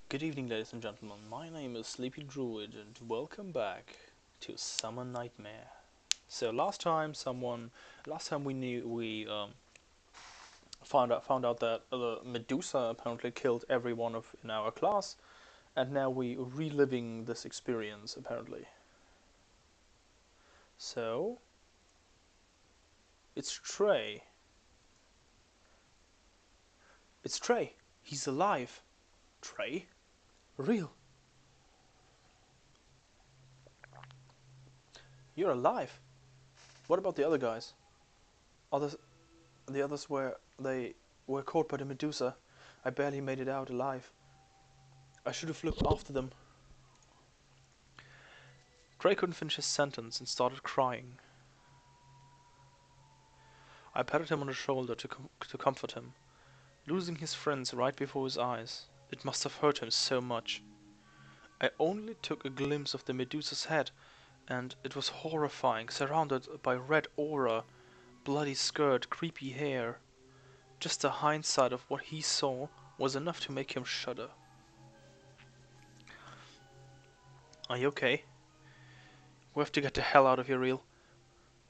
Good evening, ladies and gentlemen. My name is SleepyDruid, and welcome back to Summer Nightmare. So last time we found out that Medusa apparently killed everyone in our class, and now we reliving this experience apparently. So it's Trey. It's Trey. He's alive. Trey, real. You're alive. What about the other guys? Others, the others were caught by the Medusa. I barely made it out alive. I should have looked after them. Trey couldn't finish his sentence and started crying. I patted him on the shoulder to comfort him. Losing his friends right before his eyes, it must have hurt him so much. I only took a glimpse of the Medusa's head, and it was horrifying, surrounded by red aura, bloody skirt, creepy hair. Just the hindsight of what he saw was enough to make him shudder. Are you okay? We have to get the hell out of here, Real.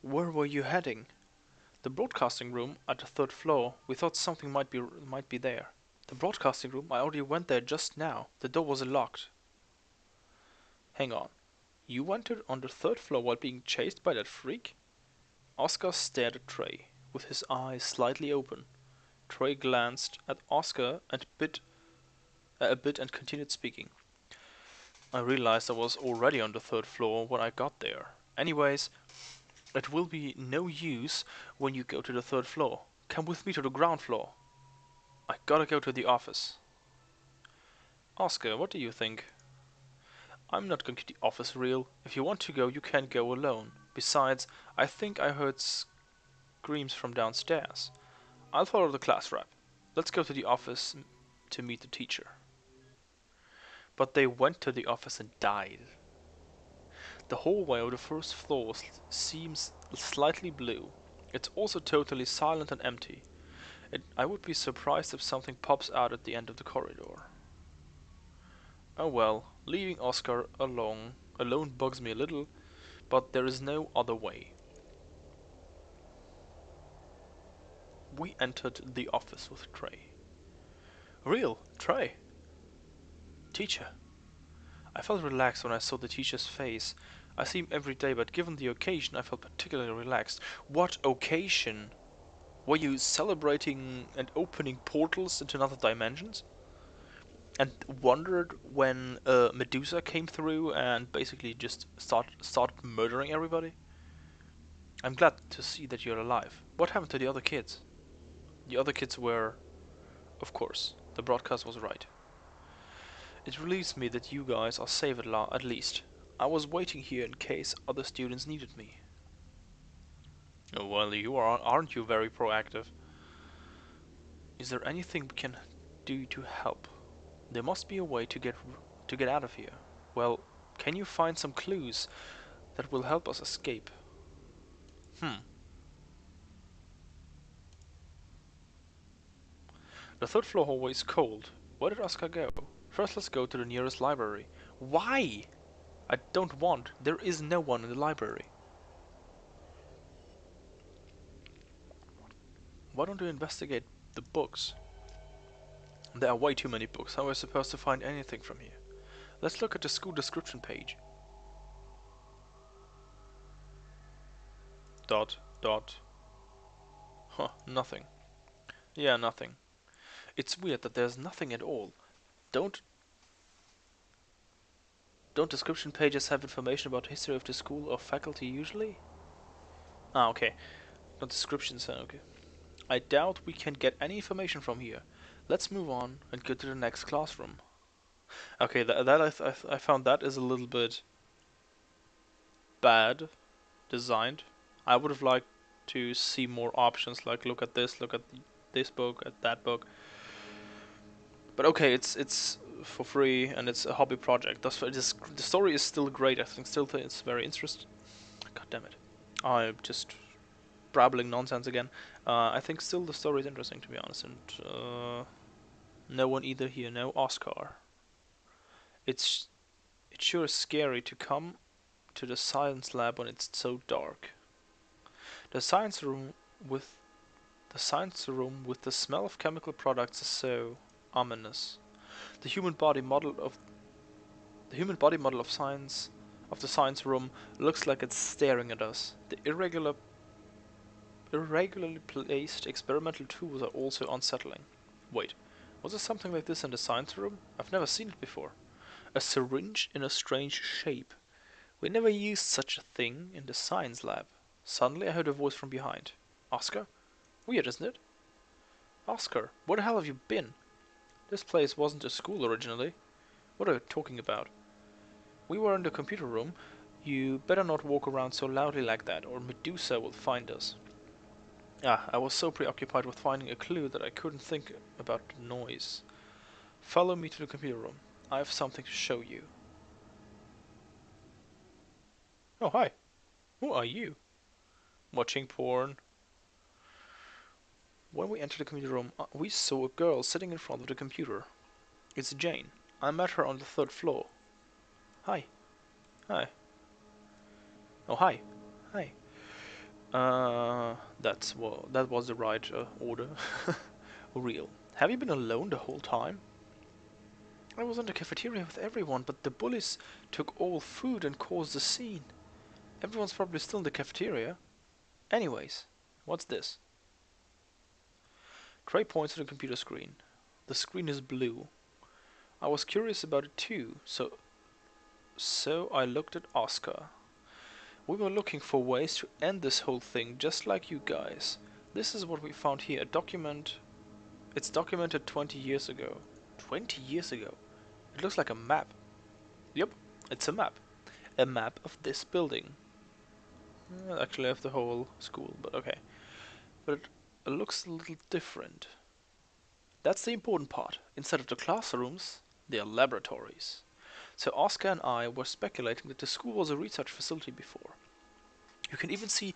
Where were you heading? The broadcasting room at the third floor. We thought something might be there. The broadcasting room? I already went there just now. The door was locked. Hang on. You went on the third floor while being chased by that freak? Oscar stared at Trey, with his eyes slightly open. Trey glanced at Oscar a bit and continued speaking. I realized I was already on the third floor when I got there. Anyways, it will be no use when you go to the third floor. Come with me to the ground floor. I gotta go to the office. Oscar, what do you think? I'm not going to the office, Real. If you want to go, you can't go alone. Besides, I think I heard screams from downstairs. I'll follow the class rep. Let's go to the office to meet the teacher. But they went to the office and died. The hallway of the first floor seems slightly blue. It's also totally silent and empty. I would be surprised if something pops out at the end of the corridor. Oh well, leaving Oscar alone bugs me a little, but there is no other way. We entered the office with Trey. Real, Trey. Teacher. I felt relaxed when I saw the teacher's face. I see him every day, but given the occasion, I felt particularly relaxed. What occasion? Were you celebrating and opening portals into other dimensions? And wondered when Medusa came through and basically just started murdering everybody? I'm glad to see that you're alive. What happened to the other kids? The other kids were... Of course, the broadcast was right. It relieves me that you guys are safe at least. I was waiting here in case other students needed me. Oh, well, aren't you very proactive? Is there anything we can do to help? There must be a way to get out of here. Well, can you find some clues that will help us escape? The third floor hallway is cold. Where did Oscar go? First, let's go to the nearest library. Why? I don't want. There is no one in the library. Why don't we investigate the books? There are way too many books. How are we supposed to find anything from here? Let's look at the school description page. Dot, dot. Huh, nothing. Yeah, nothing. It's weird that there's nothing at all. Don't don't description pages have information about the history of the school or faculty usually? Ah, okay. No descriptions, okay. I doubt we can get any information from here. Let's move on and go to the next classroom. Okay, I found that is a little bit bad designed. I would have liked to see more options, like look at this book, at that book. But okay, it's for free and it's a hobby project. The story is still great. I think it's very interesting. God damn it! I'm just brabbling nonsense again. I think still the story is interesting, to be honest, and no one either here. No Oscar. It's it sure is scary to come to the science lab when it's so dark. The science room with the science room with the smell of chemical products is so ominous. The human body model of the human body model of the science room looks like it's staring at us. The irregularly placed experimental tools are also unsettling. Wait, was there something like this in the science room? I've never seen it before. A syringe in a strange shape. We never used such a thing in the science lab. Suddenly I heard a voice from behind. Oscar? Weird, isn't it? Oscar, where the hell have you been? This place wasn't a school originally. What are you talking about? We were in the computer room. You better not walk around so loudly like that, or Medusa will find us. I was so preoccupied with finding a clue that I couldn't think about the noise. Follow me to the computer room. I have something to show you. Oh, hi. Who are you? Watching porn. When we entered the computer room, we saw a girl sitting in front of the computer. It's Jane. I met her on the third floor. Hi. Hi. Oh, hi. Hi. That was the right order. Real. Have you been alone the whole time? I was in the cafeteria with everyone, but the bullies took all food and caused a scene. Everyone's probably still in the cafeteria. Anyways, what's this? Trey points to the computer screen. The screen is blue. I was curious about it too, so I looked at Oscar. We were looking for ways to end this whole thing, just like you guys. This is what we found here, a document. It's documented 20 years ago. 20 years ago? It looks like a map. Yep, it's a map. A map of this building. Actually, of the whole school, but okay. But it looks a little different. That's the important part. Instead of the classrooms, they are laboratories. So Oscar and I were speculating that the school was a research facility before. You can even see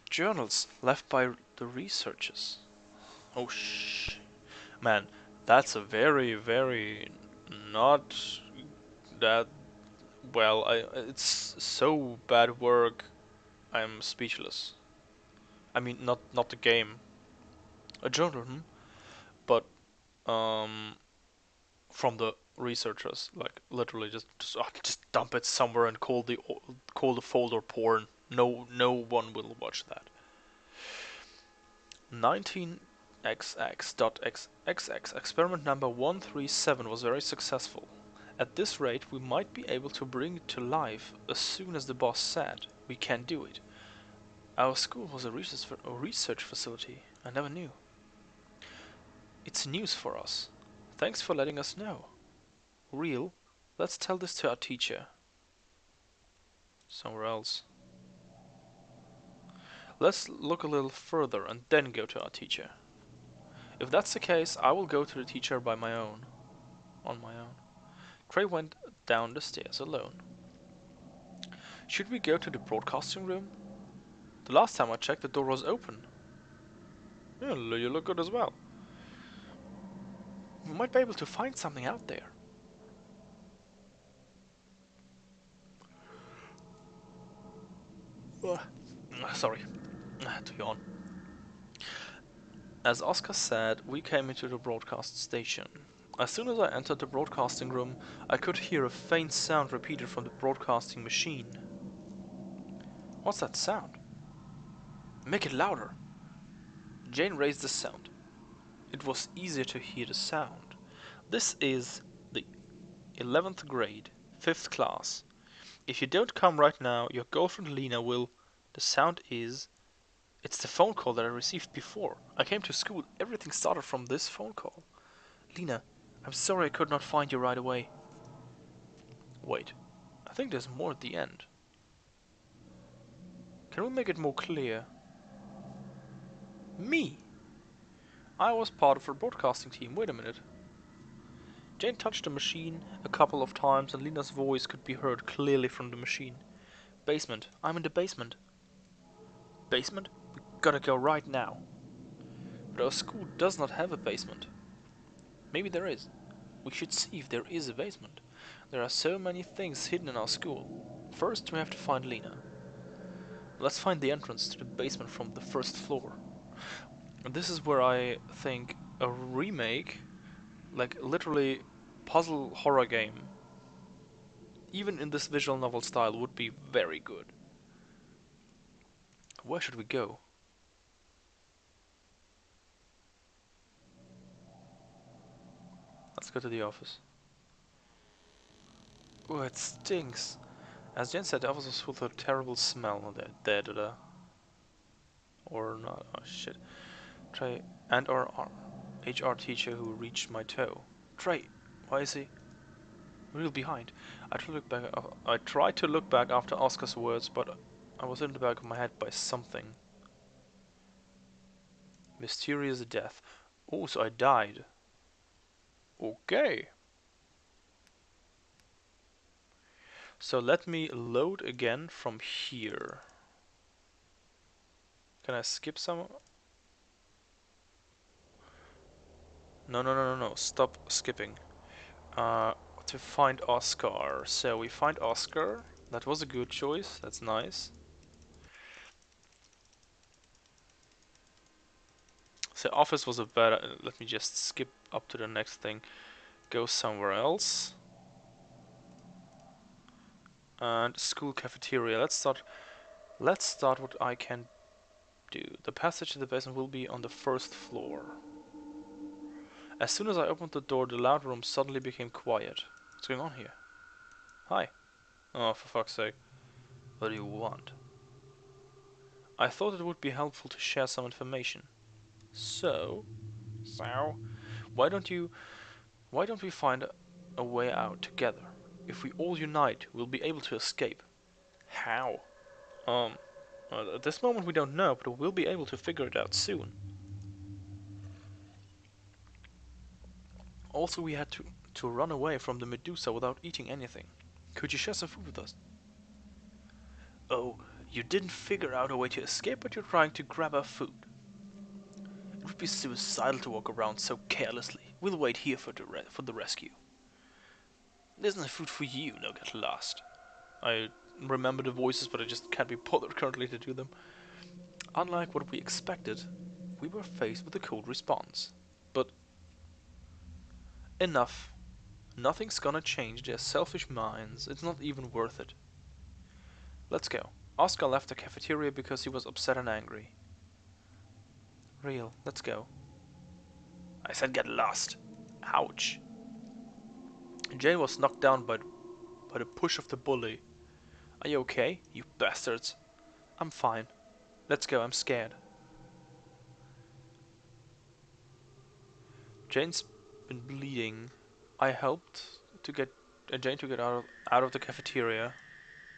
journals left by the researchers. Oh man, that's a very, very not that well. It's so bad work. I'm speechless. I mean, not the game, a journal, but um, from the researchers, like literally just dump it somewhere and call the folder porn. No one will watch that. 19XX.xxx experiment number 137 was very successful. At this rate, we might be able to bring it to life as soon as the boss said. We can do it. Our school was a research facility. I never knew. It's news for us. Thanks for letting us know. Real, let's tell this to our teacher. Somewhere else. Let's look a little further and then go to our teacher. If that's the case, I will go to the teacher on my own. Trey went down the stairs alone. Should we go to the broadcasting room? The last time I checked, the door was open. Yeah, you look good as well. We might be able to find something out there. Sorry, I had to yawn. As Oscar said, we came into the broadcast station. As soon as I entered the broadcasting room, I could hear a faint sound repeated from the broadcasting machine. What's that sound? Make it louder. Jane raised the sound. It was easier to hear the sound. This is the 11th grade, 5th class. If you don't come right now, your girlfriend Lena will... The sound is... It's the phone call that I received before. I came to school. Everything started from this phone call. Lena, I'm sorry I could not find you right away. Wait, I think there's more at the end. Can we make it more clear? Me! I was part of the broadcasting team. Wait a minute. Jane touched the machine a couple of times and Lena's voice could be heard clearly from the machine. Basement. I'm in the basement. Basement? We gotta go right now. But our school does not have a basement. Maybe there is. We should see if there is a basement. There are so many things hidden in our school. First, we have to find Lena. Let's find the entrance to the basement from the first floor. And this is where I think a remake, like literally puzzle horror game, even in this visual novel style, would be very good. Where should we go? Let's go to the office. Oh, it stinks. As Jen said, the office was full of a terrible smell. Da. Or not. Oh shit. Trey and our HR teacher who reached my toe. Trey, why is he real behind? I tried to look back after Oscar's words, but I was in the back of my head by something. Mysterious death. Oh, so I died. Okay. So let me load again from here. Can I skip some? No. Stop skipping. To find Oscar. So we find Oscar. That was a good choice. That's nice. So office was a bad. Let me just skip up to the next thing. Go somewhere else. And school cafeteria. Let's start. Let's start what I can do. The passage to the basement will be on the first floor. As soon as I opened the door, the loud room suddenly became quiet. What's going on here? Hi. Oh, for fuck's sake. What do you want? I thought it would be helpful to share some information. So, why don't you, why don't we find a way out together? If we all unite, we'll be able to escape. How? Um, at this moment we don't know, but we'll be able to figure it out soon. Also, we had to run away from the Medusa without eating anything. Could you share some food with us? Oh, you didn't figure out a way to escape, but you're trying to grab our food. It would be suicidal to walk around so carelessly. We'll wait here for the rescue. There's no food for you, now get lost. I remember the voices, but I just can't be bothered currently to do them. Unlike what we expected, we were faced with a cold response. But enough. Nothing's gonna change their selfish minds. It's not even worth it. Let's go. Oscar left the cafeteria because he was upset and angry. Real, let's go. I said get lost. Ouch. Jane was knocked down by the push of the bully. Are you okay, you bastards? I'm fine. Let's go, I'm scared. Jane's been bleeding. I helped to get Jane to get out of the cafeteria.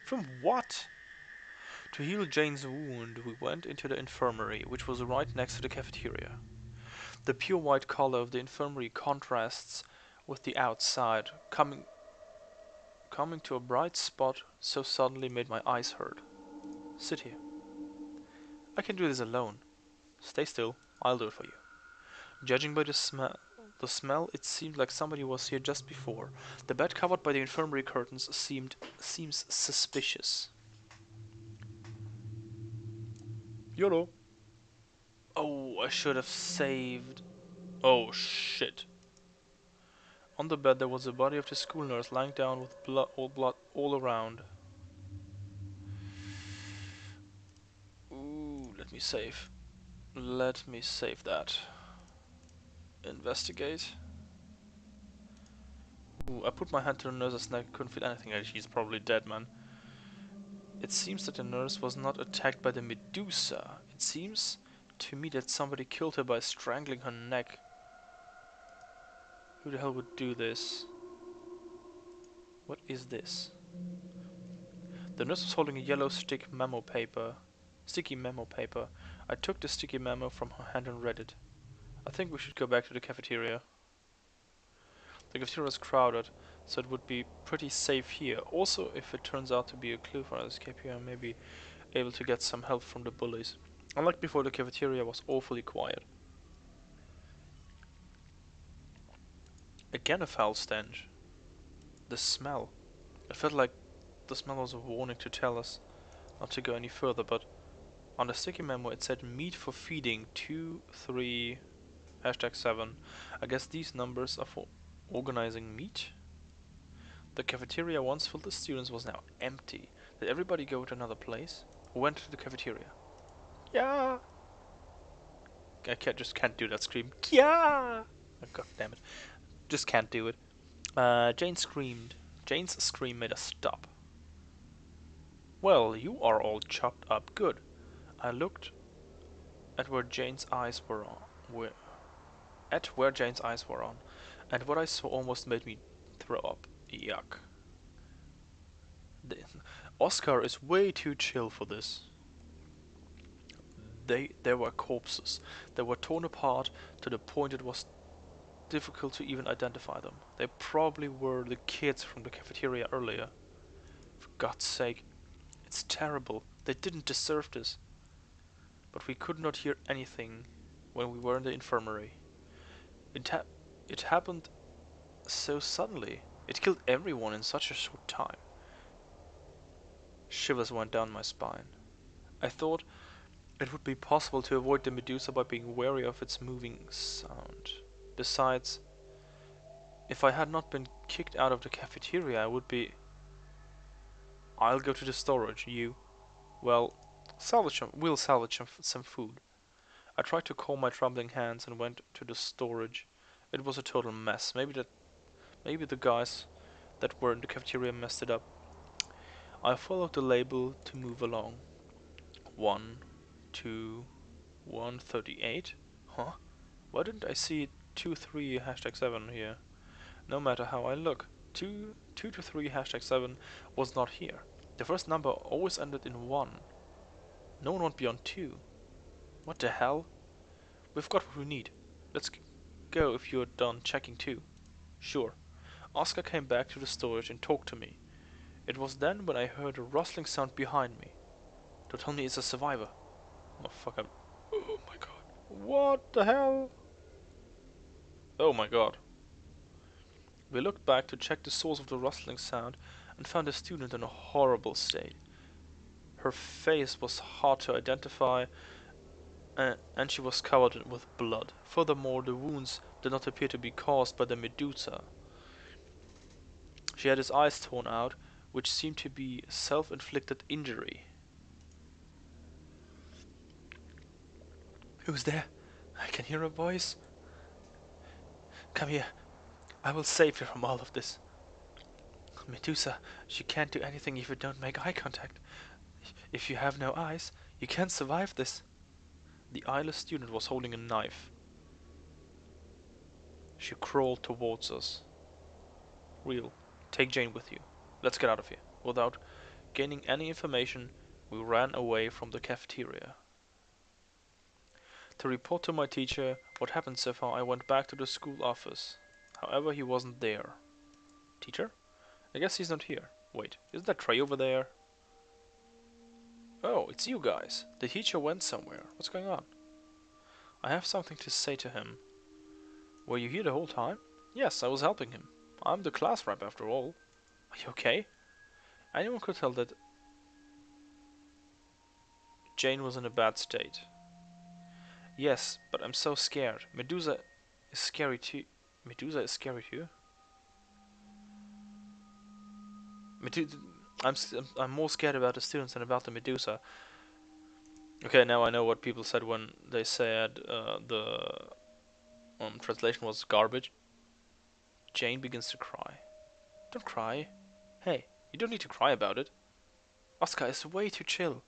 From what? To heal Jane's wound, we went into the infirmary, which was right next to the cafeteria. The pure white color of the infirmary contrasts with the outside, coming to a bright spot so suddenly made my eyes hurt. Sit here. I can do this alone. Stay still, I'll do it for you. Judging by the smell, it seemed like somebody was here just before. The bed covered by the infirmary curtains seems suspicious. YOLO. Oh, I should have saved. Oh shit. On the bed there was the body of the school nurse lying down with blood all around. Ooh, let me save. Let me save that. Investigate. Ooh, I put my hand to the nurse's neck, couldn't feel anything. She's probably dead, man. It seems that the nurse was not attacked by the Medusa. It seems to me that somebody killed her by strangling her neck. Who the hell would do this? What is this? The nurse was holding a yellow sticky memo paper. I took the sticky memo from her hand and read it. I think we should go back to the cafeteria. The cafeteria is crowded, so it would be pretty safe here. Also, if it turns out to be a clue for our escape here, I may be able to get some help from the bullies. Unlike before, the cafeteria was awfully quiet. Again a foul stench. The smell. It felt like the smell was a warning to tell us not to go any further, but on the sticky memo it said meat for feeding 23 hashtag 7. I guess these numbers are for organizing meat? The cafeteria once filled with students was now empty. Did everybody go to another place? Who went to the cafeteria? Yeah! Just can't do that scream. Yeah! Oh, God damn it. Just can't do it. Jane screamed. Jane's scream made us stop. Well, you are all chopped up good. I looked at where Jane's eyes were on. Where Jane's eyes were on, and what I saw almost made me throw up. Yuck. The, Oscar is way too chill for this. There were corpses. They were torn apart to the point it was difficult to even identify them. They probably were the kids from the cafeteria earlier. For God's sake, it's terrible. They didn't deserve this. But we could not hear anything when we were in the infirmary. It, ha it happened so suddenly. It killed everyone in such a short time. Shivers went down my spine. I thought it would be possible to avoid the Medusa by being wary of its moving sound. Besides, if I had not been kicked out of the cafeteria, I would be... I'll go to the storage, you... Well, we'll salvage some food. I tried to calm my trembling hands and went to the storage. It was a total mess. Maybe the guys that were in the cafeteria messed it up. I followed the label to move along. 1, 2, 138? Huh? Why didn't I see 23 hashtag 7 here? No matter how I look, 2 to 3 hashtag 7 was not here. The first number always ended in 1. No one went beyond 2. What the hell? We've got what we need. Let's go if you're done checking too. Sure. Oscar came back to the storage and talked to me. It was then when I heard a rustling sound behind me. Don't tell me it's a survivor. Oh fuck, oh my god. What the hell? Oh my god. We looked back to check the source of the rustling sound and found a student in a horrible state. Her face was hard to identify and she was covered with blood. Furthermore, the wounds did not appear to be caused by the Medusa. She had his eyes torn out, which seemed to be self-inflicted injury. Who's there? I can hear a voice. Come here. I will save you from all of this. Medusa, she can't do anything if you don't make eye contact. If you have no eyes, you can't survive this. The eyeless student was holding a knife. She crawled towards us. Real, take Jane with you. Let's get out of here. Without gaining any information, we ran away from the cafeteria. To report to my teacher what happened so far, I went back to the school office. However, he wasn't there. Teacher? I guess he's not here. Wait, isn't that Trey over there? Oh, it's you guys. The teacher went somewhere. What's going on? I have something to say to him. Were you here the whole time? Yes, I was helping him. I'm the class rep after all. Are you okay? Anyone could tell that Jane was in a bad state. Yes, but I'm so scared. Medusa is scary too. Medusa is scary too? I'm more scared about the students than about the Medusa. Okay, now I know what people said when they said the translation was garbage. Jane begins to cry. Don't cry. Hey, you don't need to cry about it. Oscar is way too chill.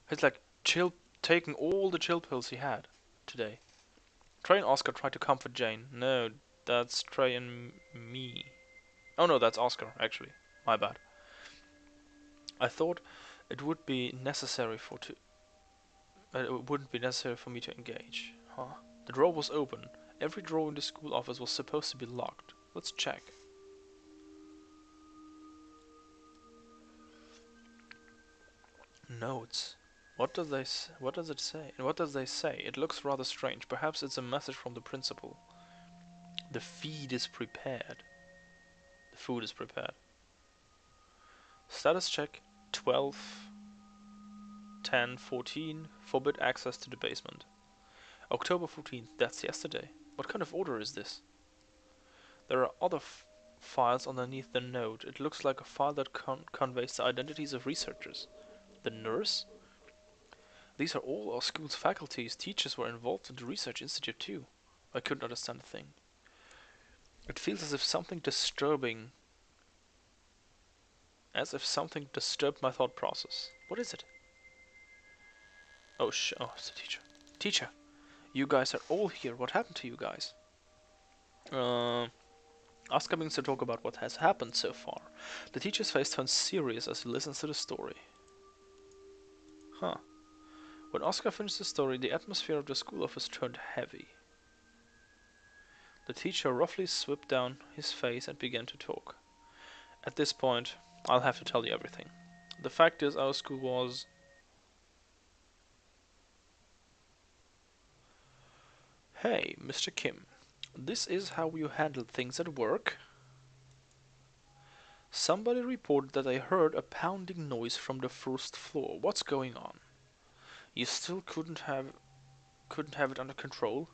He's like chill, taking all the chill pills he had today. Trey and Oscar try to comfort Jane. No, that's Trey and me. Oh no, that's Oscar, actually. My bad. I thought it would be necessary it wouldn't be necessary for me to engage. Huh? The drawer was open. Every drawer in the school office was supposed to be locked. Let's check. Notes. What does it say? And what does they say? It looks rather strange. Perhaps it's a message from the principal. The feed is prepared. The food is prepared. Status check 12, 10, 14. Forbid access to the basement. October 14th, that's yesterday. What kind of order is this? There are other files underneath the note. It looks like a file that conveys the identities of researchers. The nurse? These are all our school's faculties. Teachers were involved in the research institute too. I couldn't understand a thing. It feels as if something disturbing... As if something disturbed my thought process. What is it? Oh, oh, it's the teacher. Teacher, you guys are all here. What happened to you guys? Oscar begins to talk about what has happened so far. The teacher's face turns serious as he listens to the story. Huh. When Oscar finished the story, the atmosphere of the school office turned heavy. The teacher roughly swept down his face and began to talk. At this point, I'll have to tell you everything. The fact is, our school was... Hey, Mr. Kim. This is how you handle things at work? Somebody reported that they heard a pounding noise from the first floor. What's going on? You still couldn't have it under control?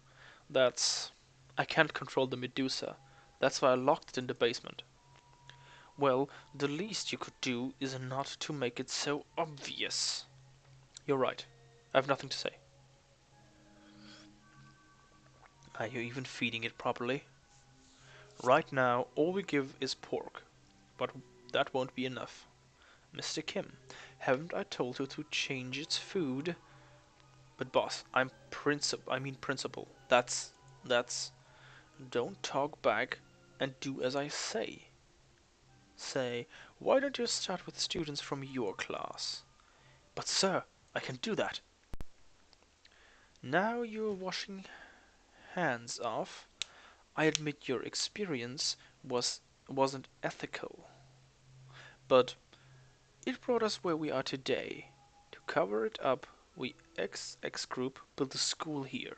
That's... I can't control the Medusa. That's why I locked it in the basement. Well, the least you could do is not to make it so obvious. You're right. I have nothing to say. Are you even feeding it properly? Right now, all we give is pork. But that won't be enough. Mr. Kim, haven't I told you to change its food? But boss, I mean principal. That's... Don't talk back and do as I say. Say, why don't you start with students from your class? But sir, I can do that. Now you're washing hands off. I admit your experience wasn't ethical. But it brought us where we are today. To cover it up, we XX group built a school here.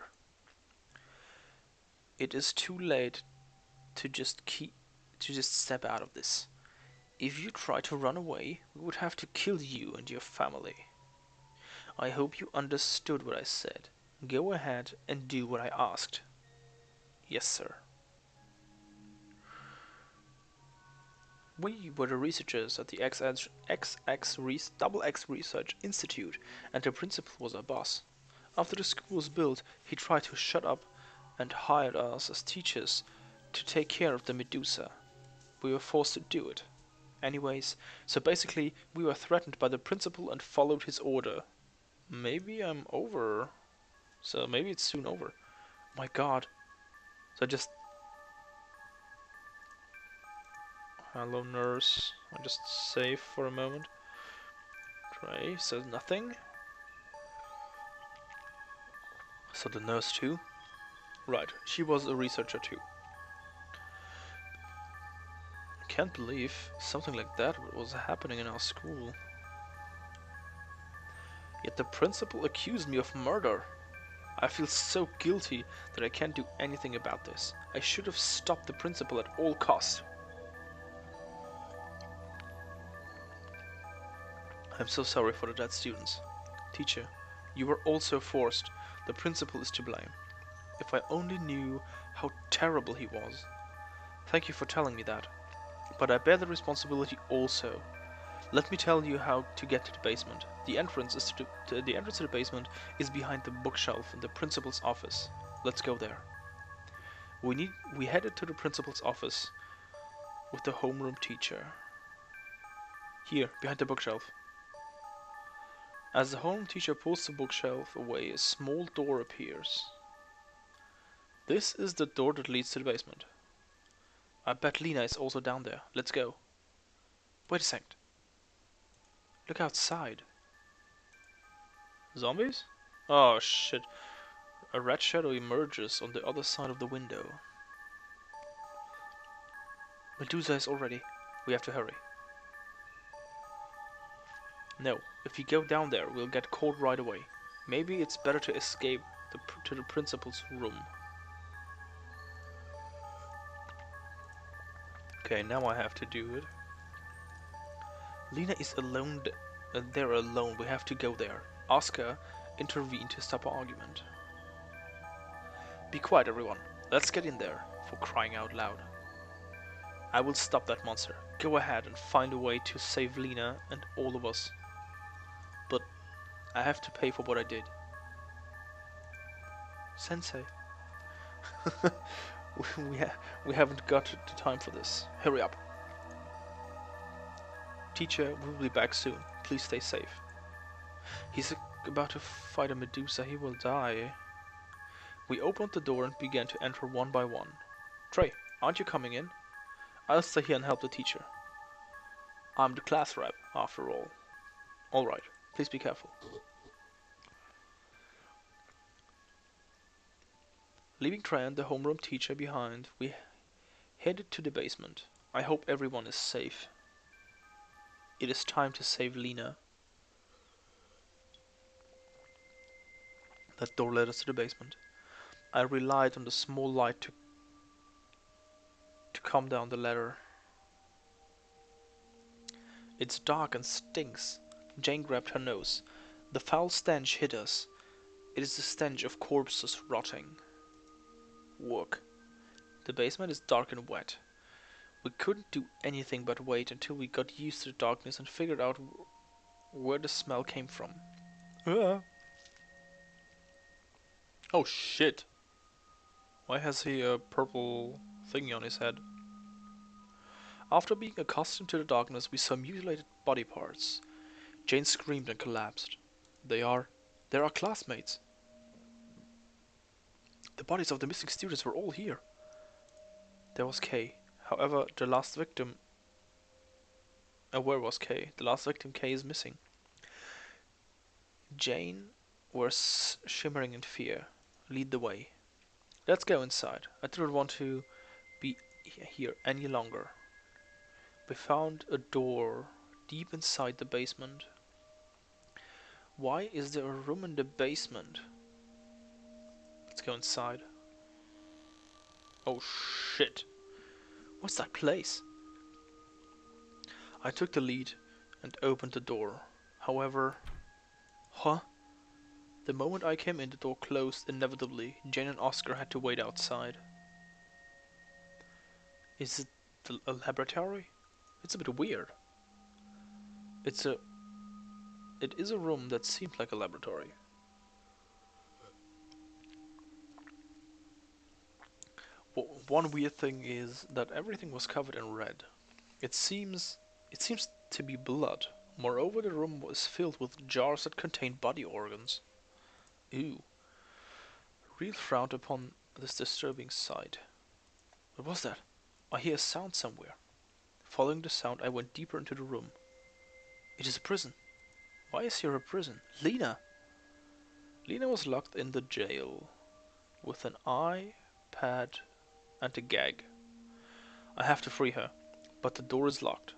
It is too late to just step out of this. If you try to run away, we would have to kill you and your family. I hope you understood what I said. Go ahead and do what I asked. Yes, sir. We were the researchers at the XX Research Institute, and the principal was our boss. After the school was built, he tried to shut up and hired us as teachers to take care of the Medusa. We were forced to do it. Anyways, so basically, we were threatened by the principal and followed his order. Maybe I'm over. So maybe it's soon over. My god. So just... Hello, nurse. I just save for a moment. Trey says nothing. So the nurse too? Right, she was a researcher too. I can't believe something like that was happening in our school. Yet the principal accused me of murder. I feel so guilty that I can't do anything about this. I should have stopped the principal at all costs. I'm so sorry for the dead students. Teacher, you were also forced. The principal is to blame. If I only knew how terrible he was. Thank you for telling me that. But I bear the responsibility also. Let me tell you how to get to the basement. The entrance to the basement is behind the bookshelf in the principal's office. Let's go there. We headed to the principal's office with the homeroom teacher. Here, behind the bookshelf. As the homeroom teacher pulls the bookshelf away, a small door appears. This is the door that leads to the basement. I bet Lena is also down there. Let's go. Wait a second. Look outside. Zombies? Oh shit. A red shadow emerges on the other side of the window. Medusa is all ready. We have to hurry. No, if we go down there, we'll get caught right away. Maybe it's better to escape to the principal's room. Okay, now I have to do it. Lena is alone. They're alone. We have to go there. Oscar intervened to stop our argument. Be quiet, everyone. Let's get in there, for crying out loud. I will stop that monster. Go ahead and find a way to save Lena and all of us. But I have to pay for what I did. Sensei. we, we haven't got the time for this. Hurry up. Teacher, we will be back soon. Please stay safe. He's about to fight a Medusa. He will die. We opened the door and began to enter one by one. Trey, aren't you coming in? I'll stay here and help the teacher. I'm the class rep, after all. Alright, please be careful. Leaving Trey and the homeroom teacher behind, we headed to the basement. I hope everyone is safe. It is time to save Lena. That door led us to the basement. I relied on the small light to come down the ladder. It's dark and stinks. Jane grabbed her nose. The foul stench hit us. It is the stench of corpses rotting. Work. The basement is dark and wet. We couldn't do anything but wait until we got used to the darkness and figured out where the smell came from. Oh shit! Why has he a purple thingy on his head? After being accustomed to the darkness, we saw mutilated body parts. Jane screamed and collapsed. They're our classmates. The bodies of the missing students were all here. There was Kay. However, the last victim... where was Kay? The last victim, Kay, is missing. Jane was shimmering in fear. Lead the way. Let's go inside. I didn't want to be here any longer. We found a door deep inside the basement. Why is there a room in the basement? Let's go inside. Oh shit. What's that place? I took the lead and opened the door. However... Huh? The moment I came in, the door closed inevitably. Jane and Oscar had to wait outside. Is it a laboratory? It's a bit weird. It is a room that seemed like a laboratory. One weird thing is that everything was covered in red. It seems to be blood. Moreover, the room was filled with jars that contained body organs. Ew. Real frowned upon this disturbing sight. What was that? I hear a sound somewhere. Following the sound, I went deeper into the room. It is a prison. Why is here a prison? Lena! Lena was locked in the jail with an iPad and a gag. I have to free her, but the door is locked.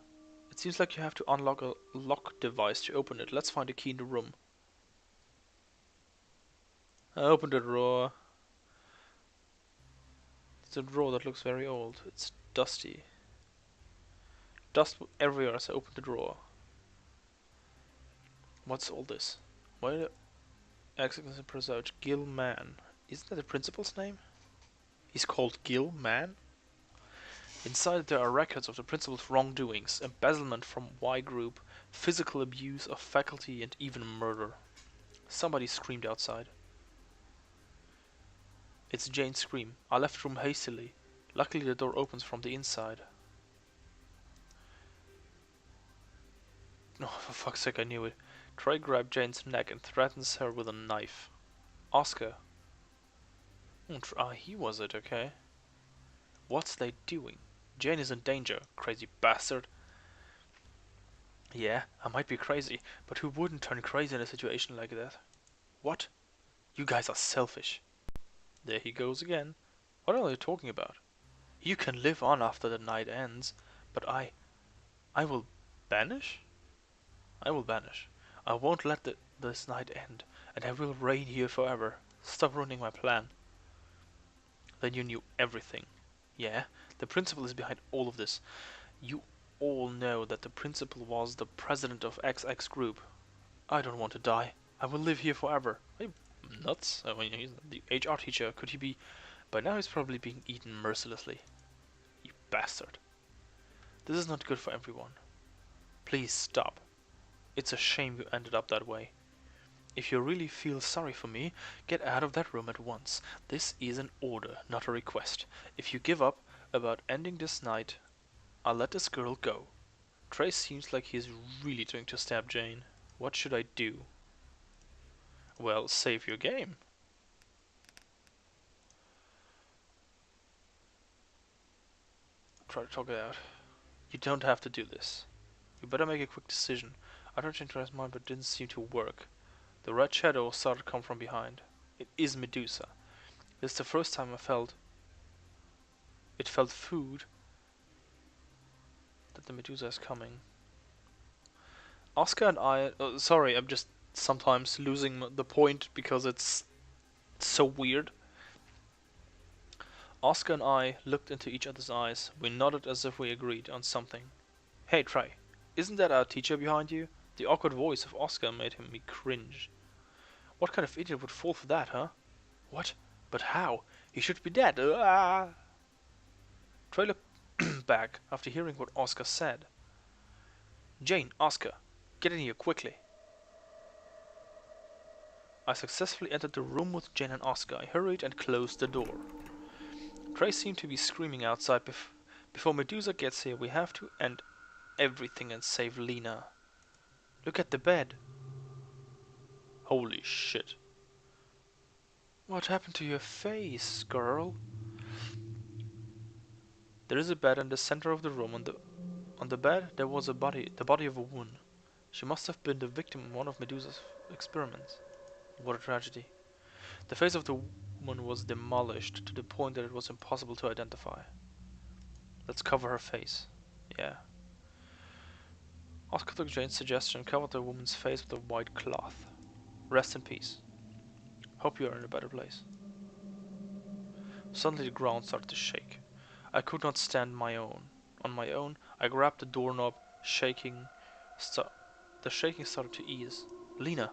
It seems like you have to unlock a lock device to open it. Let's find a key in the room. I opened the drawer. It's a drawer that looks very old. It's dusty. Dust everywhere as I opened the drawer. What's all this? Why the executive preserved Gil Mann? Isn't that the principal's name? He's called Gil Mann? Inside there are records of the principal's wrongdoings, embezzlement from Y group, physical abuse of faculty, and even murder. Somebody screamed outside. It's Jane's scream. I left the room hastily. Luckily the door opens from the inside. Oh, for fuck's sake, I knew it. Trey grabbed Jane's neck and threatens her with a knife. Oscar. He was it, okay. What's they doing? Jane is in danger, crazy bastard. Yeah, I might be crazy, but who wouldn't turn crazy in a situation like that? What? You guys are selfish. There he goes again. What are they talking about? You can live on after the night ends, but I will banish? I will banish. I won't let this night end, and I will reign here forever. Stop ruining my plan. Then you knew everything. Yeah, The principal is behind all of this. You all know that the principal was the president of XX group. I don't want to die. I will live here forever. Are you nuts? I mean, he's the HR teacher. Could he be? By now he's probably being eaten mercilessly. You bastard. This is not good for everyone. Please stop. It's a shame you ended up that way. If you really feel sorry for me, get out of that room at once. This is an order, not a request. If you give up about ending this night, I'll let this girl go. Trey seems like he's really trying to stab Jane. What should I do? Well, save your game. Try to talk it out. You don't have to do this. You better make a quick decision. I tried to change his mind, but it didn't seem to work. The red shadow started to come from behind. It is Medusa. This is the first time it felt food that the Medusa is coming. Oscar and I... sorry, I'm just sometimes losing the point because it's so weird. Oscar and I looked into each other's eyes. We nodded as if we agreed on something. Hey Trey, isn't that our teacher behind you? The awkward voice of Oscar made me cringe. What kind of idiot would fall for that, huh? What? But how? He should be dead. Trey looked back after hearing what Oscar said. Jane, Oscar, get in here quickly. I successfully entered the room with Jane and Oscar. I hurried and closed the door. Trey seemed to be screaming outside. Before Medusa gets here, we have to end everything and save Lena. Look at the bed. Holy shit. What happened to your face, girl? There is a bed in the center of the room. On the bed there was the body of a woman. She must have been the victim of one of Medusa's experiments. What a tragedy. The face of the woman was demolished to the point that it was impossible to identify. Let's cover her face. Yeah. Oscar took Jane's suggestion and covered the woman's face with a white cloth. Rest in peace. Hope you are in a better place. Suddenly the ground started to shake. I could not stand on my own. I grabbed the doorknob, shaking. The shaking started to ease. Lena!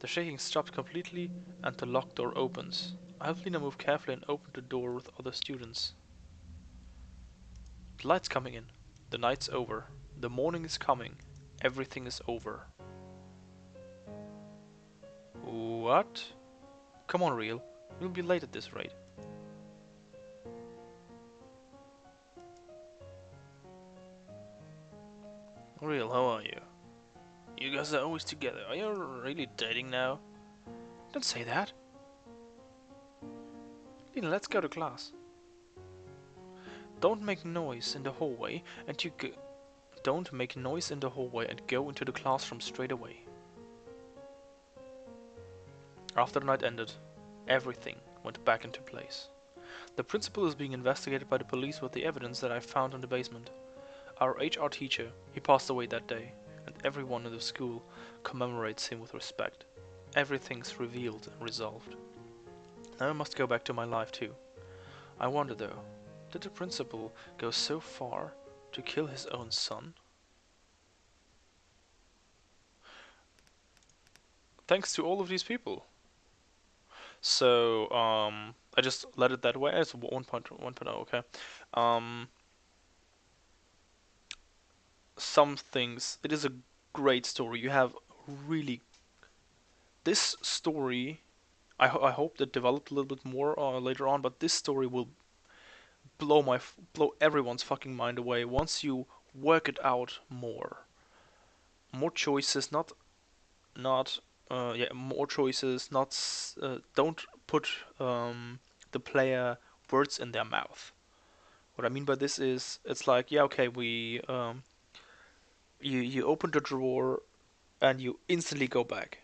The shaking stopped completely and the locked door opens. I helped Lena move carefully and opened the door with other students. The light's coming in. The night's over. The morning is coming. Everything is over. What? Come on, Real. We'll be late at this rate. Real, how are you? You guys are always together. Are you really dating now? Don't say that. Lena, let's go to class. Don't make noise in the hallway and don't make noise in the hallway and go into the classroom straight away. After the night ended, everything went back into place. The principal is being investigated by the police with the evidence that I found in the basement. Our HR teacher, he passed away that day, and everyone in the school commemorates him with respect. Everything's revealed and resolved. Now I must go back to my life too. I wonder though, did the principal go so far to kill his own son? Thanks to all of these people. So, I just let it that way. It's 1.1.0, okay. Some things, it is a great story. You have really... This story, I hope that developed a little bit more later on, but this story will blow everyone's fucking mind away once you work it out more. More choices, more choices, don't put the player words in their mouth. What I mean by this is, it's like, yeah, okay, you open the drawer and you instantly go back,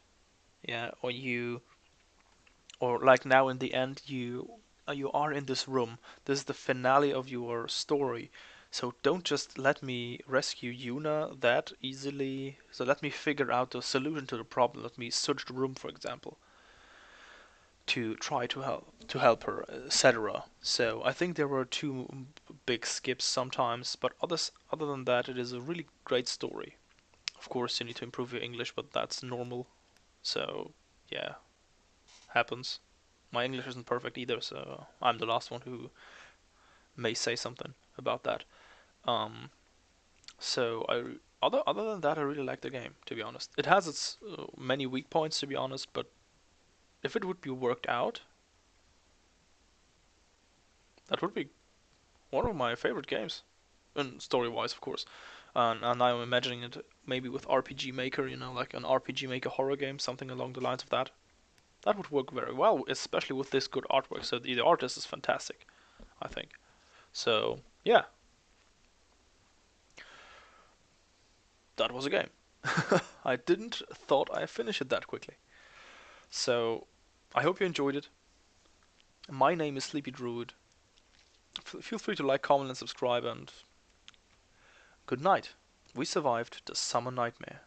yeah, or like now in the end you are in this room. This is the finale of your story. So don't just let me rescue Yuna that easily. So let me figure out the solution to the problem. Let me search the room, for example. to try to help her, etc. So I think there were two big skips sometimes, but other than that, it is a really great story. Of course, you need to improve your English, but that's normal. So yeah, happens. My English isn't perfect either, so I'm the last one who may say something about that. Um, so other than that, I really like the game. To be honest, it has its many weak points. To be honest, but if it would be worked out, that would be one of my favorite games, and story-wise, of course. And I'm imagining it maybe with RPG Maker, like an RPG Maker horror game, something along the lines of that. That would work very well, especially with this good artwork. So the artist is fantastic, I think. So yeah, that was a game. I didn't thought I finish it that quickly. So I hope you enjoyed it. My name is SleepyDruid. Feel free to like, comment, and subscribe, and good night. We survived the summer nightmare.